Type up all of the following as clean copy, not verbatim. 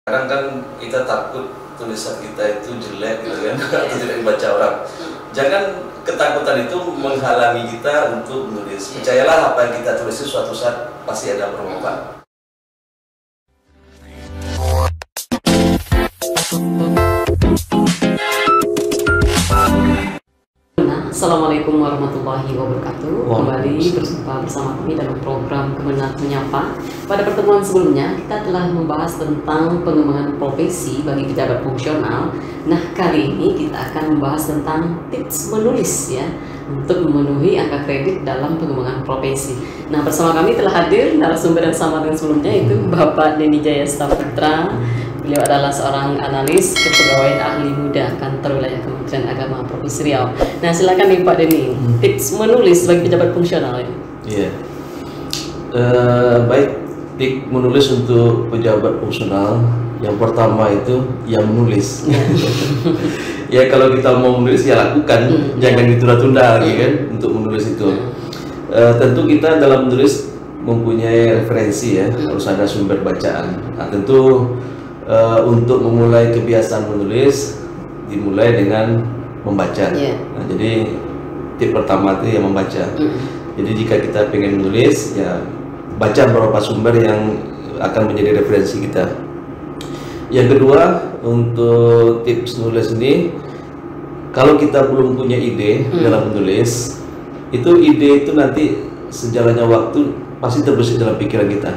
Kadang kan kita takut tulisan kita itu jelek gitu kan, atau tidak dibaca orang. Jangan ketakutan itu menghalangi kita untuk menulis. Percayalah apa yang kita tulis itu suatu saat pasti ada bermanfaat. Assalamualaikum warahmatullahi wabarakatuh. Kembali berjumpa bersama kami dalam program Kemenat Menyapa. Pada pertemuan sebelumnya kita telah membahas tentang pengembangan profesi bagi pejabat fungsional. Nah, kali ini kita akan membahas tentang tips menulis ya untuk memenuhi angka kredit dalam pengembangan profesi. Nah, bersama kami telah hadir narasumber yang sama dengan sebelumnya, itu Bapak Denny Jaya Saputra. Beliau adalah seorang analis kepegawaian ahli muda kantor wilayah Kementerian Agama Provinsi Riau. Nah, silakan nih Pak Denny, tips menulis bagi pejabat fungsional ini. Iya. Baik, tips menulis untuk pejabat fungsional. Yang pertama itu yang menulis. Ya, kalau kita mau menulis ya lakukan, jangan ditunda-tunda lagi kan untuk menulis itu. Tentu kita dalam menulis mempunyai referensi ya, harus ada sumber bacaan. Nah, tentu untuk memulai kebiasaan menulis dimulai dengan membaca. Nah, jadi tip pertama itu yang membaca. Jadi jika kita pengen menulis ya baca beberapa sumber yang akan menjadi referensi kita. Yang kedua, untuk tips menulis ini, kalau kita belum punya ide dalam menulis, itu ide itu nanti sejalannya waktu pasti terbesit dalam pikiran kita.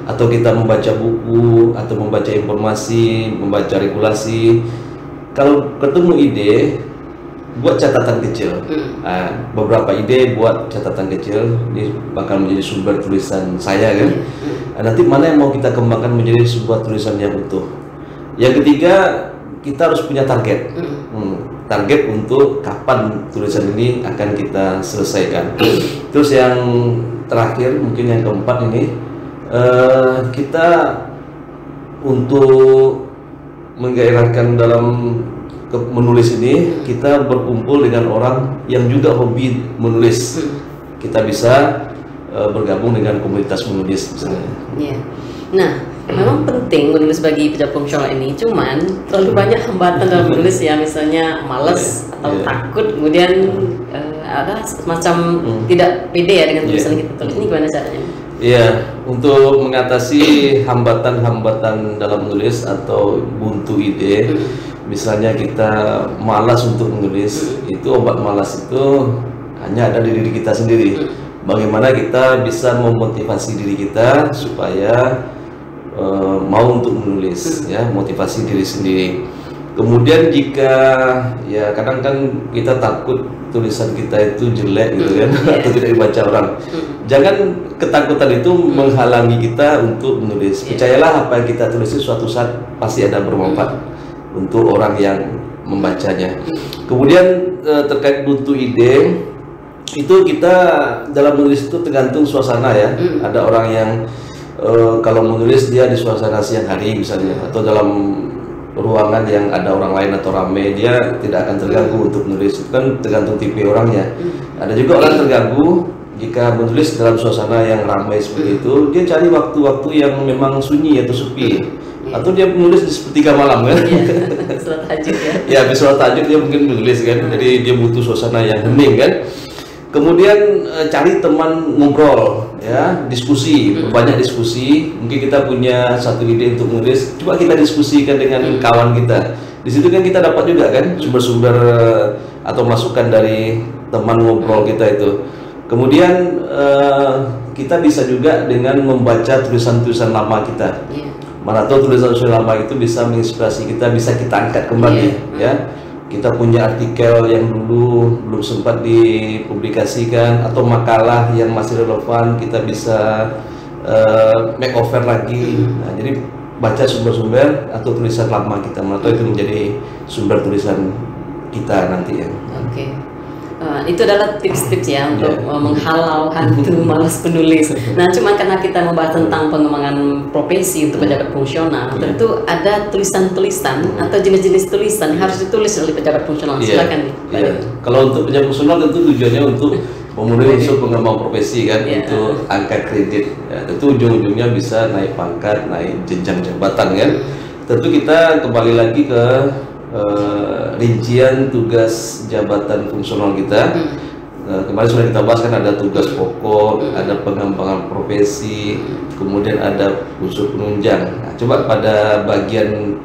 Atau kita membaca buku, atau membaca informasi, membaca regulasi. Kalau ketemu ide, buat catatan kecil. Beberapa ide buat catatan kecil, ini bakal menjadi sumber tulisan saya kan. Nanti mana yang mau kita kembangkan menjadi sebuah tulisan yang utuh. Yang ketiga, kita harus punya target. Target untuk kapan tulisan ini akan kita selesaikan. Terus yang terakhir, mungkin yang keempat ini, kita untuk menggairahkan dalam menulis ini, kita berkumpul dengan orang yang juga hobi menulis. Kita bisa bergabung dengan komunitas menulis misalnya. Nah, memang penting menulis bagi pejabat fungsional ini, cuman terlalu banyak hambatan dalam menulis ya, misalnya malas atau takut, kemudian ada semacam tidak pede ya dengan tulisan kita tulis. Ini gimana caranya? Iya, untuk mengatasi hambatan-hambatan dalam menulis atau buntu ide, misalnya kita malas untuk menulis, itu obat malas itu hanya ada di diri kita sendiri. Bagaimana kita bisa memotivasi diri kita supaya mau untuk menulis ya, motivasi diri sendiri. Kemudian jika ya kadang kan kita takut tulisan kita itu jelek gitu kan, atau tidak dibaca orang. Jangan ketakutan itu menghalangi kita untuk menulis. Percayalah apa yang kita tulis itu suatu saat pasti ada bermanfaat untuk orang yang membacanya. Kemudian terkait buntu ide, itu kita dalam menulis itu tergantung suasana ya. Ada orang yang kalau menulis dia di suasana siang hari misalnya, atau dalam ruangan yang ada orang lain atau ramai, dia tidak akan terganggu untuk menulis. Itu kan tergantung tipe orangnya. Ada juga orang terganggu jika menulis dalam suasana yang ramai seperti itu, dia cari waktu-waktu yang memang sunyi atau sepi, atau dia menulis di sepertiga malam kan. Sholat tahajud ya. Ya, habis sholat tahajud dia mungkin menulis kan. Jadi dia butuh suasana yang hening kan. Kemudian cari teman ngobrol ya, diskusi, banyak diskusi. Mungkin kita punya satu ide untuk menulis, coba kita diskusikan dengan kawan kita. Di situ kan kita dapat juga kan sumber-sumber atau masukan dari teman ngobrol kita itu. Kemudian kita bisa juga dengan membaca tulisan-tulisan lama kita. Mana tahu tulisan-tulisan lama itu bisa menginspirasi kita, bisa kita angkat kembali ya. Kita punya artikel yang dulu belum sempat dipublikasikan, atau makalah yang masih relevan, kita bisa makeover lagi. Nah, jadi baca sumber-sumber atau tulisan lama kita, atau itu menjadi sumber tulisan kita nanti ya. Itu adalah tips-tips ya untuk menghalau hantu malas penulis. Nah, cuma karena kita membahas tentang pengembangan profesi untuk pejabat fungsional, tentu ada tulisan-tulisan atau jenis-jenis tulisan yang harus ditulis oleh pejabat fungsional. Silakan nih. Kalau untuk pejabat fungsional tentu tujuannya untuk memenuhi unsur pengembangan profesi kan, untuk angka kredit. Ya, tentu ujung-ujungnya bisa naik pangkat, naik jenjang jabatan kan. tentu kita kembali lagi ke rincian tugas jabatan fungsional kita. Kemarin sudah kita bahas kan, ada tugas pokok, ada pengembangan profesi, kemudian ada unsur penunjang. Nah, coba pada bagian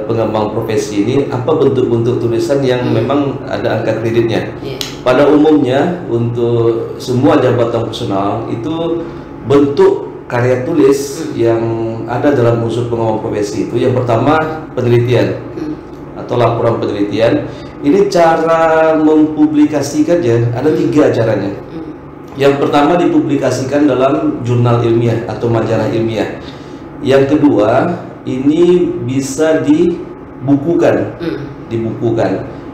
pengembang profesi ini, apa bentuk-bentuk tulisan yang memang ada angka kreditnya? Pada umumnya untuk semua jabatan fungsional itu bentuk karya tulis yang ada dalam unsur pengembang profesi itu yang pertama penelitian atau laporan penelitian. Ini cara mempublikasikannya ada 3 caranya. Yang pertama dipublikasikan dalam jurnal ilmiah atau majalah ilmiah. Yang kedua ini bisa dibukukan,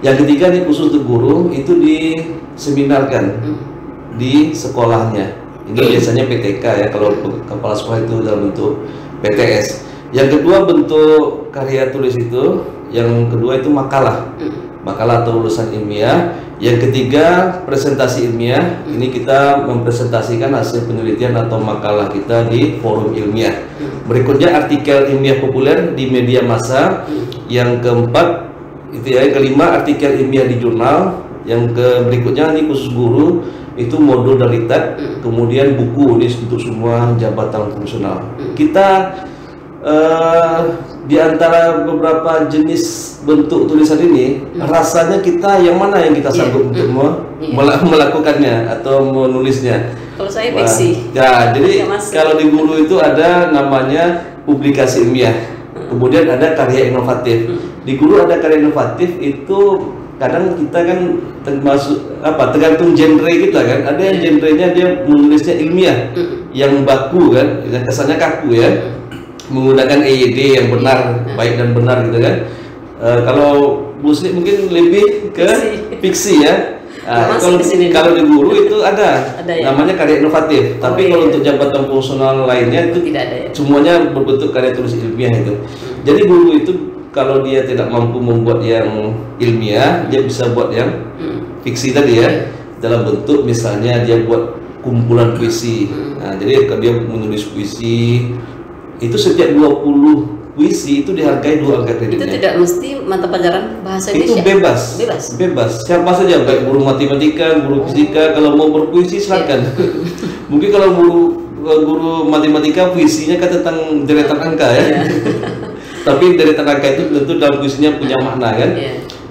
Yang ketiga ini khusus untuk guru itu diseminarkan di sekolahnya. Ini biasanya PTK ya, kalau kepala sekolah itu dalam bentuk PTS. Yang kedua bentuk karya tulis itu, yang kedua itu makalah atau ulasan ilmiah. Yang ketiga presentasi ilmiah. Ini kita mempresentasikan hasil penelitian atau makalah kita di forum ilmiah. Berikutnya artikel ilmiah populer di media massa. Yang keempat itu ya, yang kelima artikel ilmiah di jurnal. Yang berikutnya ini khusus guru, itu modul dan diktat. Kemudian buku, ini untuk semua jabatan fungsional. Kita di antara beberapa jenis bentuk tulisan ini, rasanya kita yang mana yang kita sanggup untuk melakukannya atau menulisnya? Kalau saya fiksi. Ya, jadi kalau di guru itu ada namanya publikasi ilmiah, kemudian ada karya inovatif. Di guru ada karya inovatif itu kadang kita kan tergantung genre kita kan. Ada yang genrenya dia menulisnya ilmiah, yang baku kan, yang kesannya kaku ya. Menggunakan EYD yang benar, baik dan benar gitu kan. Kalau Muslim mungkin lebih ke fiksi ya. Kalau di guru itu ada ya? Namanya karya inovatif. Tapi kalau untuk jabatan fungsional lainnya itu tidak ada ya? Semuanya berbentuk karya tulis ilmiah itu. Jadi guru itu kalau dia tidak mampu membuat yang ilmiah, dia bisa buat yang fiksi tadi ya. Dalam bentuk misalnya dia buat kumpulan puisi. Nah, jadi kalau dia menulis puisi itu setiap 20 puisi itu dihargai 2 angka kreditnya. Itu tidak mesti mata pelajaran bahasa Indonesia? Itu bebas. Siapa saja, baik guru matematika, guru fisika, kalau mau berpuisi silakan. Mungkin kalau guru matematika puisinya kan tentang deretan angka ya. Tapi deretan angka itu tentu dalam puisinya punya makna kan.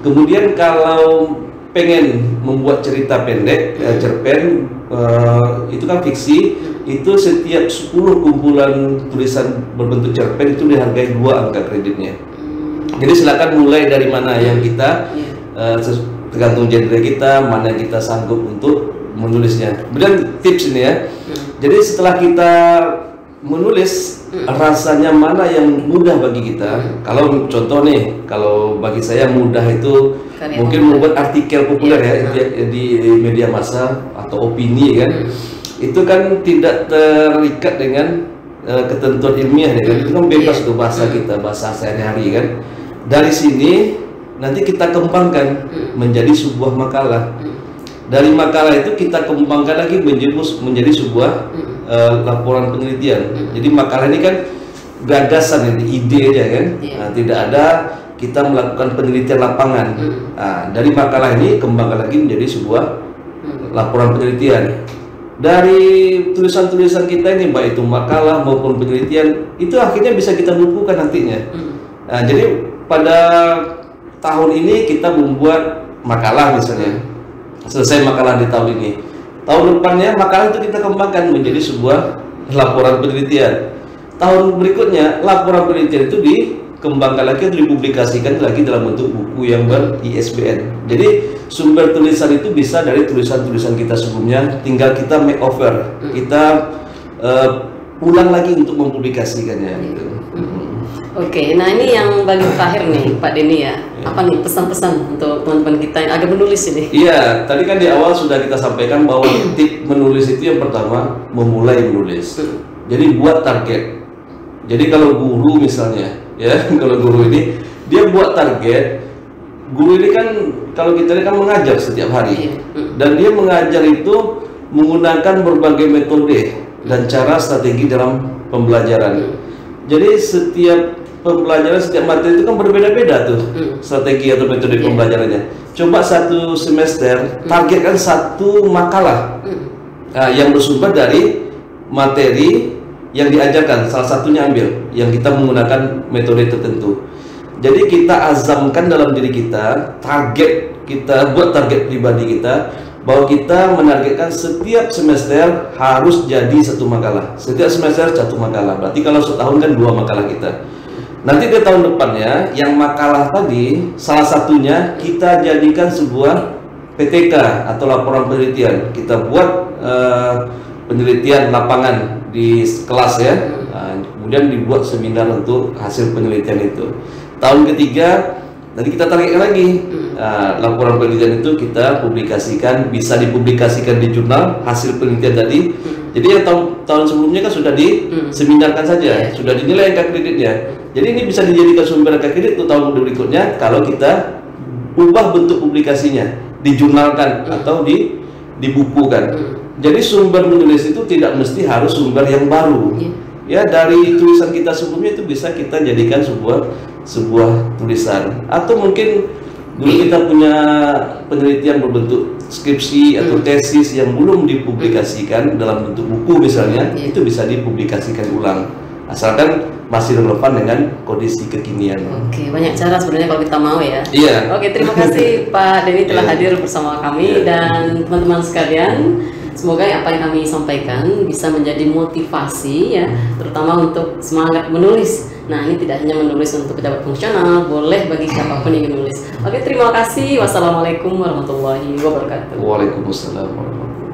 Kemudian kalau pengen membuat cerita pendek, cerpen, itu kan fiksi. Itu setiap 10 kumpulan tulisan berbentuk cerpen itu dihargai 2 angka kreditnya. Jadi silakan mulai dari mana yang kita tergantung genre kita, mana yang kita sanggup untuk menulisnya. Kemudian tips ini ya. Jadi setelah kita menulis, rasanya mana yang mudah bagi kita. Kalau contoh nih, kalau bagi saya mudah itu mungkin membuat artikel populer ya di media massa atau opini kan. Itu kan tidak terikat dengan ketentuan ilmiah ya kan. Itu kan bebas tuh bahasa kita, bahasa sehari-hari kan. Dari sini nanti kita kembangkan menjadi sebuah makalah. Dari makalah itu kita kembangkan lagi menjadi sebuah laporan penelitian. Jadi makalah ini kan gagasan, ide aja kan. Nah, tidak ada kita melakukan penelitian lapangan. Nah, dari makalah ini kembangkan lagi menjadi sebuah laporan penelitian. Dari tulisan-tulisan kita ini, baik itu makalah maupun penelitian, itu akhirnya bisa kita bukukan nantinya. Nah, jadi pada tahun ini kita membuat makalah misalnya, selesai makalah di tahun ini, tahun depannya makalah itu kita kembangkan menjadi sebuah laporan penelitian. Tahun berikutnya laporan penelitian itu dikembangkan lagi atau dipublikasikan lagi dalam bentuk buku yang ber-ISBN. Jadi sumber tulisan itu bisa dari tulisan-tulisan kita sebelumnya, tinggal kita make over, kita ulang lagi untuk mempublikasikannya. Gitu. Oke, nah ini yang bagian terakhir nih Pak Denny ya. Apa nih pesan-pesan untuk teman-teman kita yang agak menulis ini? Iya, tadi kan di awal sudah kita sampaikan bahwa tip menulis itu yang pertama memulai menulis. Jadi buat target. Jadi kalau guru misalnya, ya kalau guru ini dia buat target. Guru ini kan kalau kita ini kan mengajar setiap hari, dan dia mengajar itu menggunakan berbagai metode dan cara strategi dalam pembelajaran. Jadi setiap pembelajaran setiap materi itu kan berbeda-beda tuh strategi atau metode pembelajarannya. Coba satu semester targetkan satu makalah yang bersumber dari materi yang diajarkan, salah satunya ambil yang kita menggunakan metode tertentu. Jadi kita azamkan dalam diri kita, buat target pribadi kita, bahwa kita menargetkan setiap semester harus jadi satu makalah. Setiap semester satu makalah. Berarti kalau setahun kan 2 makalah kita. Nanti di tahun depannya yang makalah tadi salah satunya kita jadikan sebuah PTK atau laporan penelitian. Kita buat penelitian lapangan di kelas ya. Kemudian dibuat seminar untuk hasil penelitian itu. Tahun ketiga nanti kita targetkan lagi. Laporan penelitian itu kita publikasikan, bisa dipublikasikan di jurnal hasil penelitian tadi. Jadi yang tahun sebelumnya kan sudah diseminarkan saja, sudah dinilai angka kreditnya. Jadi ini bisa dijadikan sumber angka kredit untuk tahun berikutnya kalau kita ubah bentuk publikasinya, dijurnalkan atau dibukukan. Jadi sumber menulis itu tidak mesti harus sumber yang baru. Ya, dari tulisan kita sebelumnya itu bisa kita jadikan sebuah tulisan, atau mungkin dulu kita punya penelitian berbentuk skripsi atau tesis yang belum dipublikasikan dalam bentuk buku misalnya, itu bisa dipublikasikan ulang asalkan masih relevan dengan kondisi kekinian. Oke, banyak cara sebenarnya kalau kita mau ya. Iya. Oke, terima kasih Pak Denny telah hadir bersama kami dan teman-teman sekalian. Semoga apa yang kami sampaikan bisa menjadi motivasi ya, terutama untuk semangat menulis. Nah, ini tidak hanya menulis untuk pejabat fungsional, boleh bagi siapapun yang menulis. Oke, terima kasih. Wassalamualaikum warahmatullahi wabarakatuh. Waalaikumsalam warahmatullahi wabarakatuh.